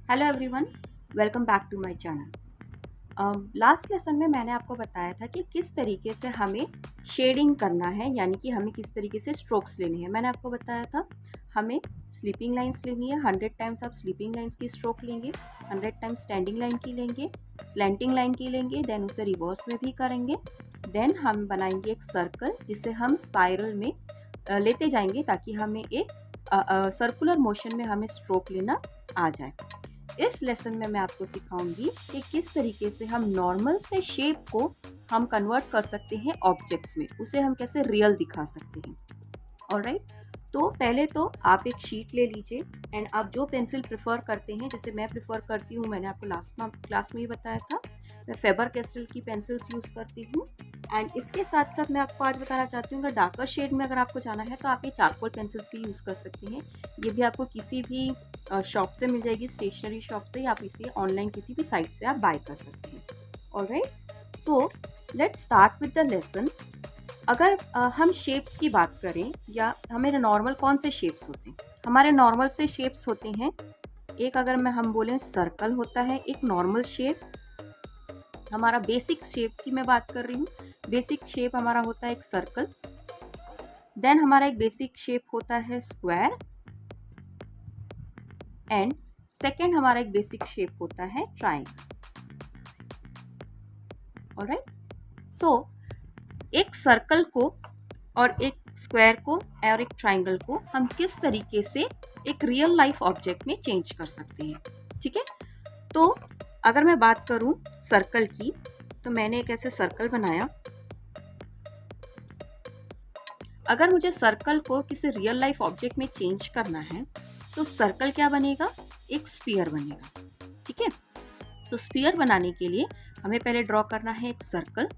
Hello everyone, welcome back to my channel. Last lesson में मैंने आपको बताया था कि किस तरीके से हमें शेडिंग करना है, यानी कि हमें किस तरीके से स्ट्रोक्स लेने हैं। मैंने आपको बताया था हमें स्लीपिंग लाइंस लेनी है। 100 टाइम्स आप स्लीपिंग लाइंस की स्ट्रोक लेंगे, 100 टाइम्स स्टैंडिंग लाइन की लेंगे, स्लैंटिंग लाइन की लेंगे, देन उसे रिवर्स में भी करेंगे। देन हम बनाएंगे एक सर्कल जिसे हम स्पाइरल में लेते जाएंगे ताकि हमें एक सर्कुलर मोशन में हमें स्ट्रोक लेना आ जाए। इस लेसन में मैं आपको सिखाऊंगी कि किस तरीके से हम नॉर्मल से शेप को हम कन्वर्ट कर सकते हैं ऑब्जेक्ट्स में, उसे हम कैसे रियल दिखा सकते हैं। ऑलराइट, तो पहले तो आप एक शीट ले लीजिए एंड आप जो पेंसिल प्रेफर करते हैं, जैसे मैं प्रेफर करती हूँ, मैंने आपको लास्ट क्लास में ही बताया था, मैं फेबर कैस्टल की पेंसिल्स यूज़ करती हूँ। एंड इसके साथ साथ मैं आपको आज बताना चाहती हूँ कि डार्कर शेड में अगर आपको जाना है तो आप ये चारकोल पेंसिल्स भी यूज़ कर सकते हैं। ये भी आपको किसी भी शॉप से मिल जाएगी, स्टेशनरी शॉप से, या आप इसे ऑनलाइन किसी भी साइट से आप बाय कर सकते हैं। ऑलराइट, तो let's start with the lesson. अगर हम शेप्स की बात करें, या हमें नॉर्मल कौन से शेप्स होते हैं, हमारे नॉर्मल से शेप्स होते हैं। एक अगर हम बोलें सर्कल होता है, एक नॉर्मल शेप, हमारा बेसिक शेप की मैं बात कर रही हूँ। बेसिक शेप हमारा होता है एक सर्कल। देन हमारा एक बेसिक शेप होता है स्क्वायर, एंड सेकेंड हमारा एक बेसिक शेप होता है ट्राइंगल। ऑलराइट, सो एक सर्कल को और एक स्क्वायर को और एक ट्राइंगल को हम किस तरीके से एक रियल लाइफ ऑब्जेक्ट में चेंज कर सकते हैं। ठीक है, तो अगर मैं बात करूं सर्कल की, तो मैंने एक ऐसे सर्कल बनाया। अगर मुझे सर्कल को किसी रियल लाइफ ऑब्जेक्ट में चेंज करना है तो सर्कल क्या बनेगा, एक स्फीयर बनेगा। ठीक है, तो स्फीयर बनाने के लिए हमें पहले ड्रॉ करना है एक सर्कल।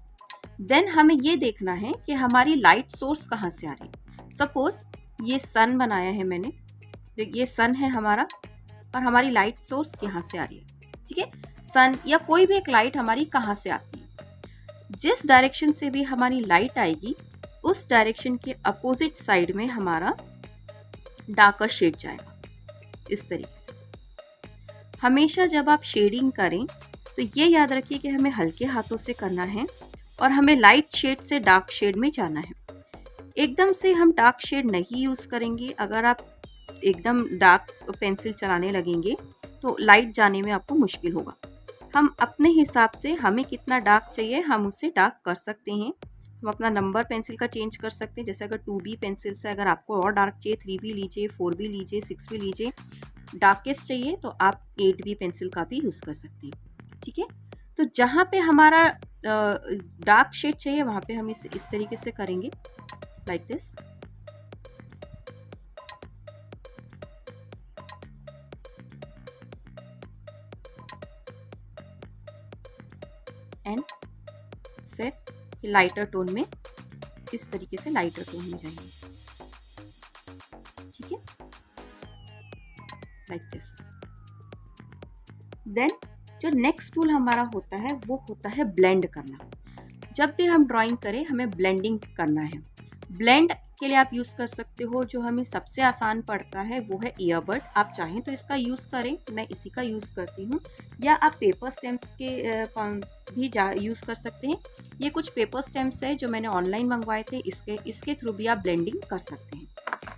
देन हमें ये देखना है कि हमारी लाइट सोर्स कहाँ से आ रही है। सपोज ये सन बनाया है मैंने, ये सन है हमारा, और हमारी लाइट सोर्स यहाँ से आ रही है। ठीक है, सन या कोई भी एक लाइट हमारी कहाँ से आती है, जिस डायरेक्शन से भी हमारी लाइट आएगी उस डायरेक्शन के अपोजिट साइड में हमारा डार्कर शेड जाएगा। इस तरीके से हमेशा जब आप शेडिंग करें तो ये याद रखिए कि हमें हल्के हाथों से करना है और हमें लाइट शेड से डार्क शेड में जाना है। एकदम से हम डार्क शेड नहीं यूज़ करेंगे। अगर आप एकदम डार्क पेंसिल चलाने लगेंगे तो लाइट जाने में आपको मुश्किल होगा। हम अपने हिसाब से हमें कितना डार्क चाहिए हम उसे डार्क कर सकते हैं। हम अपना नंबर पेंसिल का चेंज कर सकते हैं। जैसे अगर 2B पेंसिल से अगर आपको और डार्क चाहिए, 3B लीजिए, 4B लीजिए, 6B लीजिए। डार्केस्ट चाहिए तो आप 8B पेंसिल का भी यूज़ कर सकते हैं। ठीक है, तो जहाँ पे हमारा डार्क शेड चाहिए वहाँ पे हम इस तरीके से करेंगे, लाइक दिस। एंड फिर लाइटर टोन में, इस तरीके से लाइटर टोन में जाएंगे। ठीक है, लाइक दिस। देन जो नेक्स्ट टूल हमारा होता है वो होता है ब्लेंड करना। जब भी हम ड्राइंग करें हमें ब्लेंडिंग करना है। ब्लेंड के लिए आप यूज़ कर सकते हो, जो हमें सबसे आसान पड़ता है वो है ईयरबड। आप चाहें तो इसका यूज़ करें, मैं इसी का यूज़ करती हूँ, या आप पेपर स्टैम्प्स के भी यूज़ कर सकते हैं। ये कुछ पेपर स्टैम्प्स है जो मैंने ऑनलाइन मंगवाए थे, इसके थ्रू भी आप ब्लेंडिंग कर सकते हैं।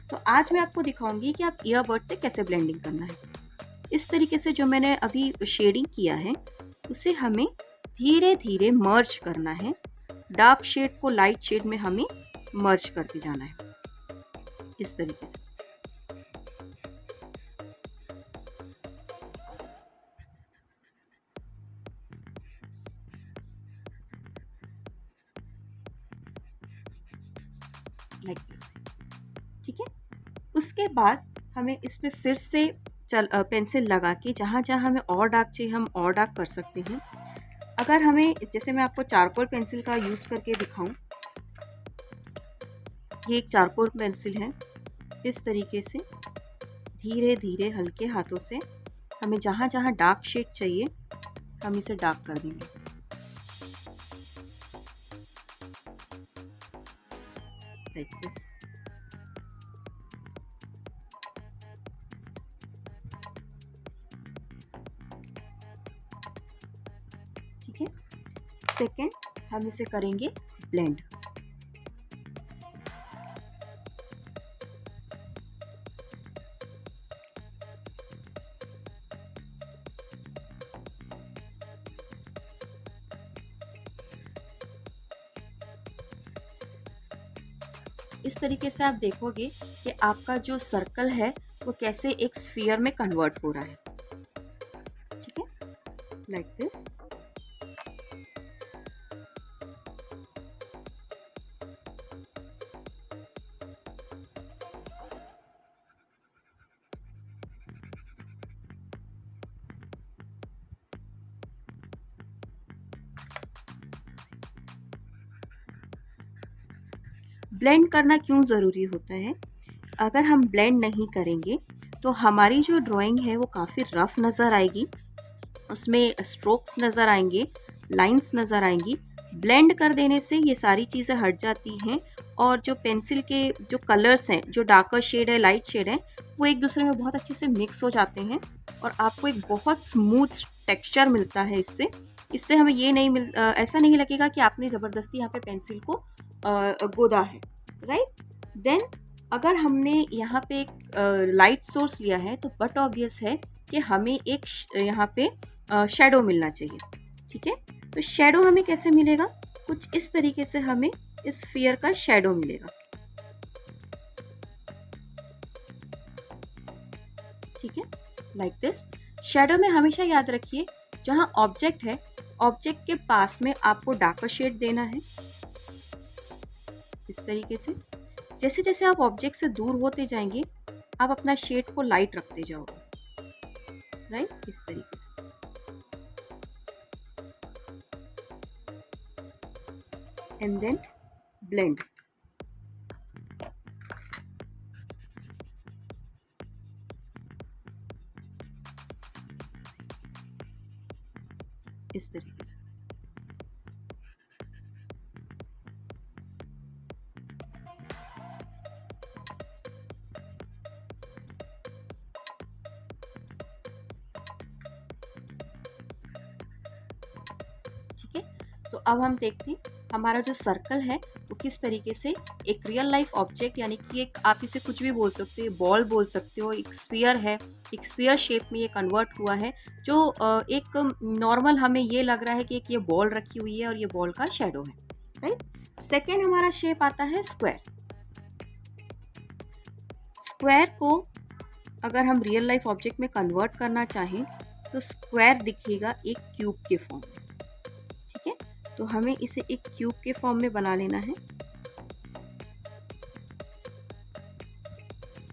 तो आज मैं आपको दिखाऊंगी कि आप ईयरबड से कैसे ब्लेंडिंग करना है। इस तरीके से जो मैंने अभी शेडिंग किया है उसे हमें धीरे धीरे मर्ज करना है। डार्क शेड को लाइट शेड में हमें मर्ज करते जाना है, इस तरीके से। Like this. ठीक है, उसके बाद हमें इस पे फिर से पेंसिल लगा के जहाँ जहाँ हमें और डार्क चाहिए हम और डार्क कर सकते हैं। अगर हमें, जैसे मैं आपको चारकोल पेंसिल का यूज़ करके दिखाऊं, ये एक चारकोल पेंसिल है। इस तरीके से धीरे धीरे हल्के हाथों से हमें जहाँ जहाँ डार्क शेड चाहिए हम इसे डार्क कर देंगे, लाइक दिस। ठीक है। सेकेंड, हम इसे करेंगे ब्लेंड। इस तरीके से आप देखोगे कि आपका जो सर्कल है वो कैसे एक स्फीयर में कन्वर्ट हो रहा है। ठीक है, लाइक दिस। ब्लेंड करना क्यों ज़रूरी होता है? अगर हम ब्लेंड नहीं करेंगे तो हमारी जो ड्राइंग है वो काफ़ी रफ नज़र आएगी, उसमें स्ट्रोक्स नज़र आएंगे, लाइंस नज़र आएंगी। ब्लेंड कर देने से ये सारी चीज़ें हट जाती हैं और जो पेंसिल के जो कलर्स हैं, जो डार्कर शेड है, लाइट शेड है, वो एक दूसरे में बहुत अच्छे से मिक्स हो जाते हैं और आपको एक बहुत स्मूथ टेक्सचर मिलता है इससे। इससे हमें ये नहीं ऐसा नहीं लगेगा कि आपने ज़बरदस्ती यहाँ पे पेंसिल को गोदा है, राइट। देन अगर हमने यहाँ पे एक लाइट सोर्स लिया है तो बट ऑब्वियस है कि हमें एक यहाँ पे शेडो मिलना चाहिए। ठीक है, तो शेडो हमें कैसे मिलेगा? कुछ इस तरीके से हमें इस स्फीयर का शेडो मिलेगा। ठीक है, लाइक दिस। शेडो में हमेशा याद रखिए जहाँ ऑब्जेक्ट है, ऑब्जेक्ट के पास में आपको डार्कर शेड देना है, इस तरीके से। जैसे जैसे आप ऑब्जेक्ट से दूर होते जाएंगे आप अपना शेड को लाइट रखते जाओगे, राइट, इस तरीके से। And then blend. इस तरीके से। ठीक है, तो अब हम देखते हैं हमारा जो सर्कल है वो किस तरीके से एक रियल लाइफ ऑब्जेक्ट, यानी कि एक, आप इसे कुछ भी बोल सकते हो, बॉल बोल सकते हो, एक स्फीयर है, एक स्फीयर शेप में ये कन्वर्ट हुआ है, जो एक नॉर्मल हमें ये लग रहा है कि एक ये बॉल रखी हुई है और ये बॉल का शेडो है, राइट। सेकेंड हमारा शेप आता है स्क्वायर। स्क्वायर को अगर हम रियल लाइफ ऑब्जेक्ट में कन्वर्ट करना चाहें तो स्क्वायर दिखेगा एक क्यूब के फॉर्म में। ठीक है, तो हमें इसे एक क्यूब के फॉर्म में बना लेना है,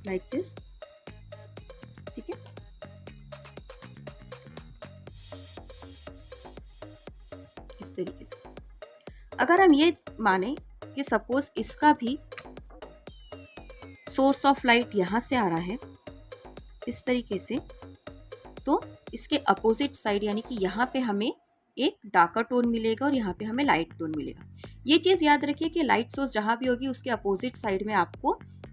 लाइक दिस। ठीक है, इस तरीके से। अगर हम ये माने कि सपोज इसका भी सोर्स ऑफ लाइट यहाँ से आ रहा है इस तरीके से, तो इसके अपोजिट साइड यानी कि यहाँ पे हमें एक डार्कर टोन मिलेगा और यहाँ पे हमें लाइट टोन मिलेगा। ये चीज़ याद रखिए कि लाइट सोर्स जहाँ भी होगी उसके अपोजिट साइड में आपको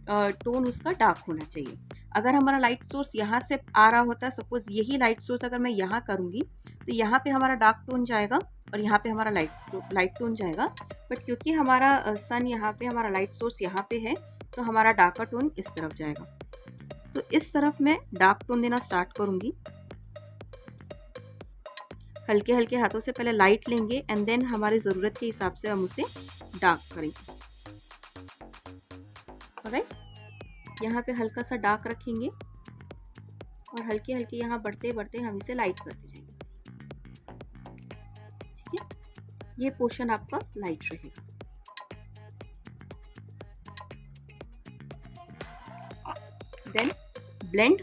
टोन उसका डार्क होना चाहिए। अगर हमारा लाइट सोर्स यहाँ से आ रहा होता है, सपोज यही लाइट सोर्स अगर मैं यहाँ करूँगी तो यहाँ पे हमारा डार्क टोन जाएगा और यहाँ पे हमारा लाइट टोन जाएगा। बट क्योंकि हमारा सन यहाँ पे, हमारा लाइट सोर्स यहाँ पे है, तो हमारा डार्कर टोन इस तरफ जाएगा। तो इस तरफ मैं डार्क टोन देना स्टार्ट करूँगी। हल्के हल्के हाथों से पहले लाइट लेंगे एंड देन हमारी ज़रूरत के हिसाब से हम उसे डार्क करेंगे। ऑलराइट, यहाँ पे हल्का सा डार्क रखेंगे और हल्के हल्के यहाँ बढ़ते बढ़ते हम इसे लाइट करते जाएंगे। ठीक है, ये पोर्शन आपका लाइट रहेगा। Then blend.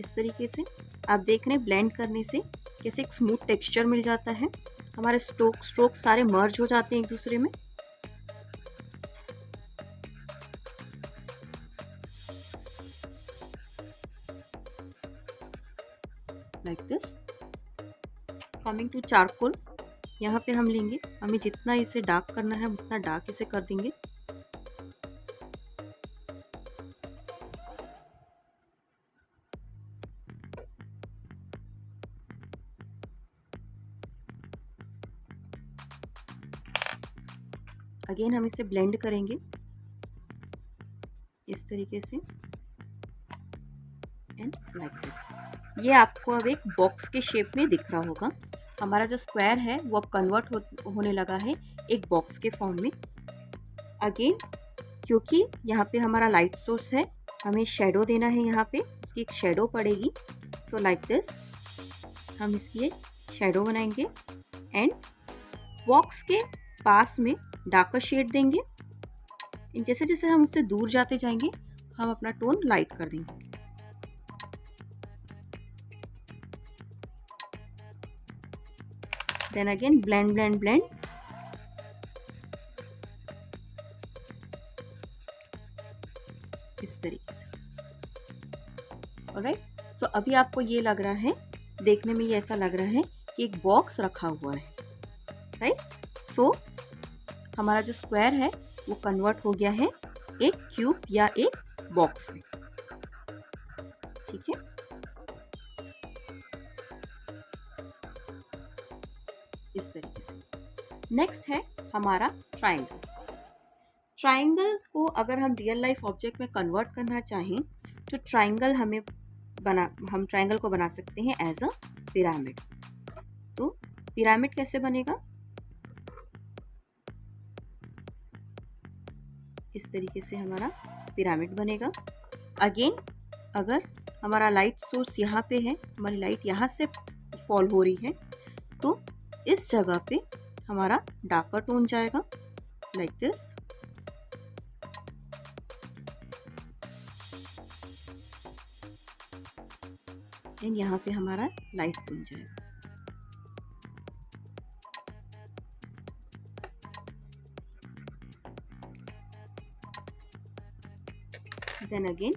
इस तरीके से आप देख रहे हैं ब्लेंड करने से कैसे एक स्मूथ टेक्सचर मिल जाता है, हमारे स्ट्रोक सारे मर्ज हो जाते हैं एक दूसरे में। Like this. Coming to charcoal, यहाँ पे हम लेंगे, हमें जितना इसे डार्क करना है उतना डार्क इसे कर देंगे। अगेन हम इसे ब्लेंड करेंगे इस तरीके से एंड लाइक दिस। ये आपको अब एक बॉक्स के शेप में दिख रहा होगा। हमारा जो स्क्वायर है वो अब कन्वर्ट होने लगा है एक बॉक्स के फॉर्म में। अगेन क्योंकि यहाँ पे हमारा लाइट सोर्स है, हमें शेडो देना है, यहाँ पे इसकी एक शेडो पड़ेगी। सो लाइक दिस हम इसकी एक शेडो बनाएंगे एंड बॉक्स के पास में डार्कर शेड देंगे। जैसे जैसे हम उससे दूर जाते जाएंगे हम अपना टोन लाइट कर देंगे। Then again blend blend blend. इस तरीके से। ऑलराइट, सो अभी आपको ये लग रहा है, देखने में ये ऐसा लग रहा है कि एक बॉक्स रखा हुआ है, राइट। सो हमारा जो स्क्वायर है वो कन्वर्ट हो गया है एक क्यूब या एक बॉक्स में, ठीक है। इस तरीके से। नेक्स्ट है हमारा ट्राइंगल। ट्राइंगल को अगर हम रियल लाइफ ऑब्जेक्ट में कन्वर्ट करना चाहें तो हम ट्राइंगल को बना सकते हैं एज अ पिरामिड। तो पिरामिड कैसे बनेगा, इस तरीके से हमारा पिरामिड बनेगा। अगेन अगर हमारा लाइट सोर्स यहाँ पे है, हमारी लाइट यहाँ से फॉल हो रही है, तो इस जगह पे हमारा डार्कर टोन जाएगा लाइक दिस। एंड यहाँ पे हमारा लाइट टोन जाएगा। देन अगेन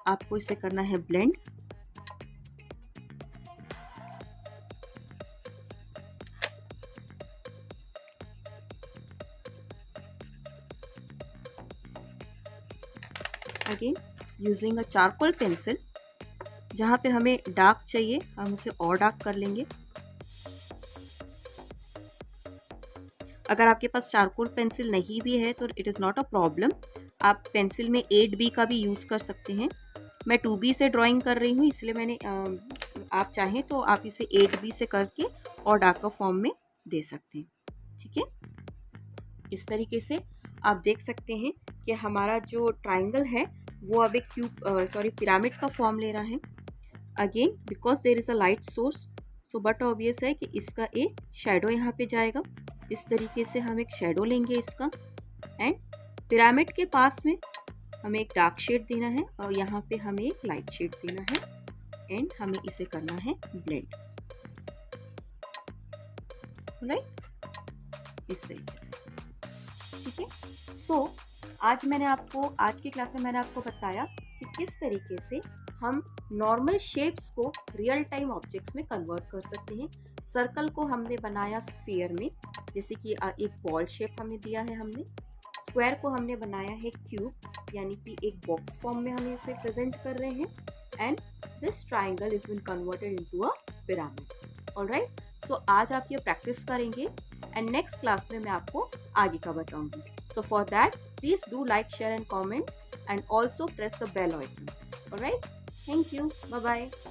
आपको इसे करना है blend. Again using a charcoal pencil, जहाँ पे हमें डार्क चाहिए हम उसे और डार्क कर लेंगे। अगर आपके पास चारकोल पेंसिल नहीं भी है तो it is not a problem, आप पेंसिल में 8B का भी यूज़ कर सकते हैं। मैं 2B से ड्राइंग कर रही हूँ, इसलिए मैंने आप चाहें तो आप इसे 8B से करके और डार्कर फॉर्म में दे सकते हैं, ठीक है। इस तरीके से आप देख सकते हैं कि हमारा जो ट्राइंगल है वो अब एक पिरामिड का फॉर्म ले रहा है। Again because there is a light source, so but obvious है कि इसका एक शेडो यहाँ पे जाएगा। इस तरीके से हम एक शेडो लेंगे इसका एंड पिरामिड के पास में हमें एक डार्क शेड देना है और यहाँ पे हमें एक लाइट शेड देना है एंड हमें इसे करना है ब्लेंड, राइट, इस तरीके से, ठीक है। सो आज की क्लास में मैंने आपको बताया कि किस तरीके से हम नॉर्मल शेप्स को रियल टाइम ऑब्जेक्ट्स में कन्वर्ट कर सकते हैं। सर्कल को हमने बनाया स्फीयर में, जैसे कि एक बॉल शेप हमें दिया है हमने। स्क्वायर को हमने बनाया है क्यूब, यानी कि एक बॉक्स फॉर्म में हम इसे प्रेजेंट कर रहे हैं and this triangle is been converted into a pyramid. Alright, so आज आप ये प्रैक्टिस करेंगे एंड नेक्स्ट क्लास में मैं आपको आगे का बताऊंगी। So for that, please do like, share and comment and also press the bell icon. Alright? Thank you. Bye-bye.